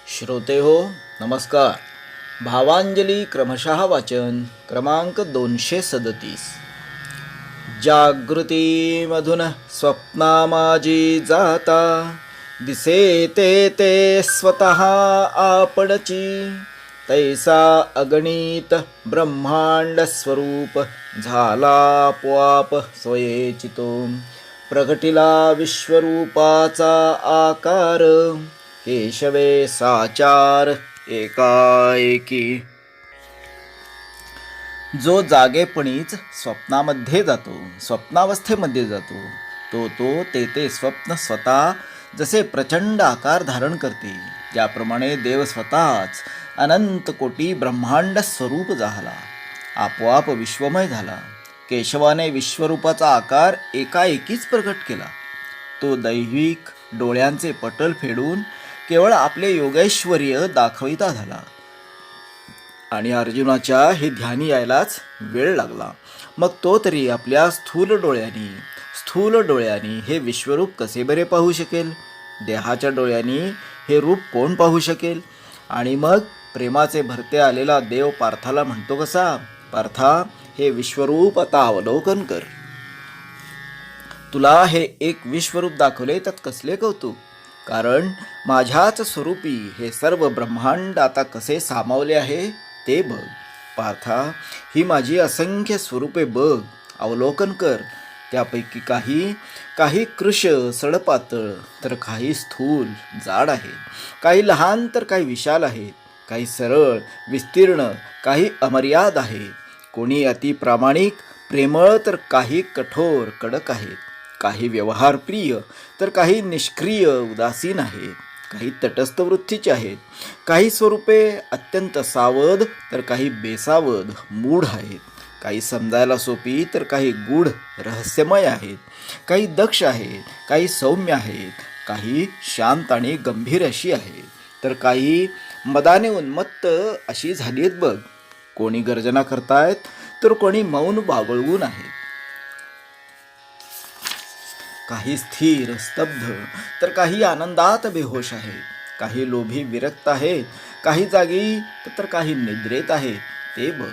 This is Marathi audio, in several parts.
श्रोते हो नमस्कार. भावांजली क्रमशः वाचन क्रमांक 237. जागृती मधुन स्वप्ना माझी जाता, दिसे ते स्वतः आपणची. तैसा अगणित ब्रह्मांड स्वरूप झाला आपोआप स्वयेचितो. प्रगटिला विश्वरूपाचा आकार, केशवे साचार एकाएकी. जो जागेपणीच स्वप्नामध्ये जातो, स्वप्नावस्थेमध्ये जातो, तो ते स्वप्न स्वतः जसे प्रचंड आकार धारण करते, त्याप्रमाणे देव स्वतःच अनंत कोटी ब्रह्मांड स्वरूप झाला, आपोआप विश्वमय झाला. केशवाने विश्वरूपाचा आकार एकाएकीच प्रकट केला. तो दैविक डोळ्यांचे पटल फेडून केवळ आपले योगैश्वर्य दाखविता झाला. आणि अर्जुनाच्या हे ध्यानी यायलाच वेळ लागला. मग तो तरी आपल्या स्थूल डोळ्यांनी हे विश्वरूप कसे बरे पाहू शकेल? देहाच्या डोळ्यांनी हे रूप कोण पाहू शकेल? आणि मग प्रेमाचे भरते आलेला देव पार्थाला म्हणतो कसा, पार्था, हे विश्वरूप आता अवलोकन कर. तुला हे एक विश्वरूप दाखवले त्यात कसले कौतुक, कारण माझ्याच स्वरूपी हे सर्व ब्रह्मांड आता कसे सामावले आहे ते बघ. पार्था, ही माझी असंख्य स्वरूपे बघ, अवलोकन कर. त्यापैकी काही कृश सडपातळ, तर काही स्थूल जाड आहेत, काही लहान तर काही विशाल आहेत, काही सरळ विस्तीर्ण, काही अमर्याद आहेत, कोणी अति प्रामाणिक प्रेमळ तर काही कठोर कडक आहेत, काही व्यवहारप्रिय तर काही निष्क्रिय उदासीन आहेत, काही तटस्थ वृत्तीचे आहेत, काही स्वरूपे अत्यंत सावध तर काही बेसावध मूढ आहेत, काही समजायला सोपी तर काही गूढ रहस्यमय आहेत, काही दक्ष आहेत, काही सौम्य आहेत, काही शांत आणि गंभीर अशी आहेत, तर काही मदाने उन्मत्त अशी झाली आहेत बघ. कोणी गर्जना करतायत तर कोणी मौन बागळून आहेत, काही स्थिर स्तब्ध तर काही आनंदात बेहोश आहेत, काही लोभी विरक्त आहेत, काही जागी तर काही निद्रेत आहेत ते बघ.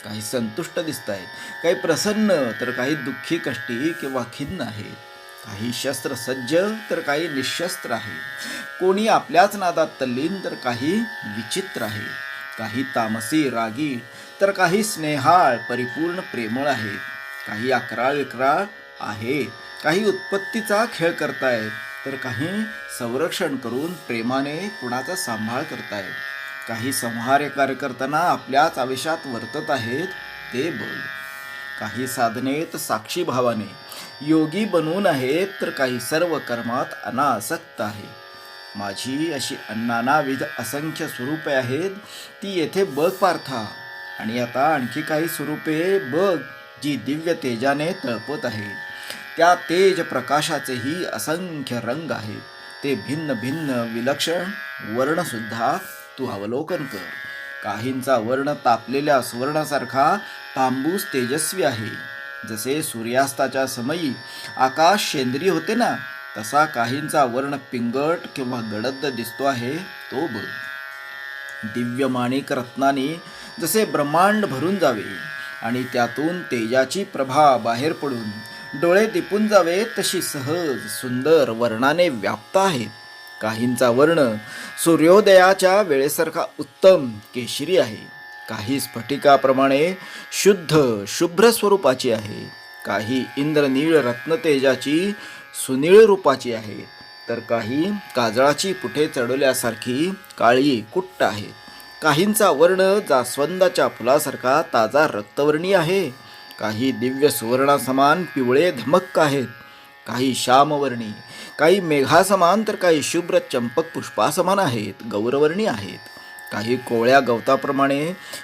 काही संतुष्ट दिसत आहेत, काही प्रसन्न तर काही दुःखी कष्टी किंवा खिन्न आहेत, काही शस्त्र सज्ज तर काही निशस्त्र आहेत, कोणी आपल्याच नादात तल्लीन तर काही विचित्र आहे, काही तामसी रागी तर काही स्नेहाळ परिपूर्ण प्रेमळ आहेत, काही अकराळ विक्राळ आहेत, काही उत्पत्तीचा खेळ करतायत तर काही संरक्षण करून प्रेमाने कुणाचा सांभाळ करतायत, काही संहार्य कार्य करताना आपल्याच आवेशात वर्तत आहेत ते बघ. काही साधनेत साक्षी भावाने योगी बनून आहेत तर काही सर्व कर्मात अनासक्त आहे. माझी अशी नानाविध असंख्य स्वरूपे आहेत, ती येथे बघ पार्था. आणि आता आणखी काही स्वरूपे बघ जी दिव्य तेजाने तळपत आहेत. त्या तेज प्रकाशाचेही असंख्य रंग आहेत, ते भिन्न भिन्न विलक्षण वर्णसुद्धा तू अवलोकन कर. काहींचा वर्ण तापलेल्या सुवर्णासारखा तांबूस तेजस्वी आहे, जसे सूर्यास्ताच्या समयी आकाश शेंद्री होते ना, तसा काहींचा वर्ण पिंगट किंवा गडद दिसतो आहे तो बघ. दिव्य माणिक रत्नाने जसे ब्रह्मांड भरून जावे आणि त्यातून तेजाची प्रभा बाहेर पडून डोळे दिपून जावे, तशी सहज सुंदर वर्णाने व्याप्त आहेत. काहींचा वर्ण सूर्योदयाच्या वेळेसारखा उत्तम केशरी आहे, काही स्फटिकाप्रमाणे शुद्ध शुभ्र स्वरूपाची आहे, काही इंद्रनीळ रत्नतेजाची सुनीळ रूपाची आहे, तर काही काजळाची पुठे चढवल्यासारखी काळी कुट्ट आहेत. काहींचा वर्ण जास्वंदाच्या फुलासारखा ताजा रक्तवर्णी आहे, काही दिव्य सुवर्णासमान पिवळे धमक्क आहेत, काही श्यामवर्णी, काही मेघासमान तर काही शुभ्र चंपक पुष्पासमान आहेत, गौरवर्णी आहेत, काही कोवळ्या गवताप्रमाणे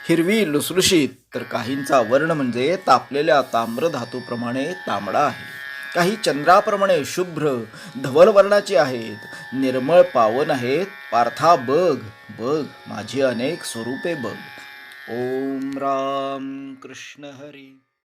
हिरवी लुसलुशीत, तर काहींचा वर्ण म्हणजे तापलेल्या ताम्रधातूप्रमाणे तांबडा आहे, काही चंद्राप्रमाणे शुभ्र धवल वर्णाची आहेत, निर्मळ पावन आहेत. पार्था बघ बघ माझी अनेक स्वरूपे बघ. ओम राम कृष्ण हरी.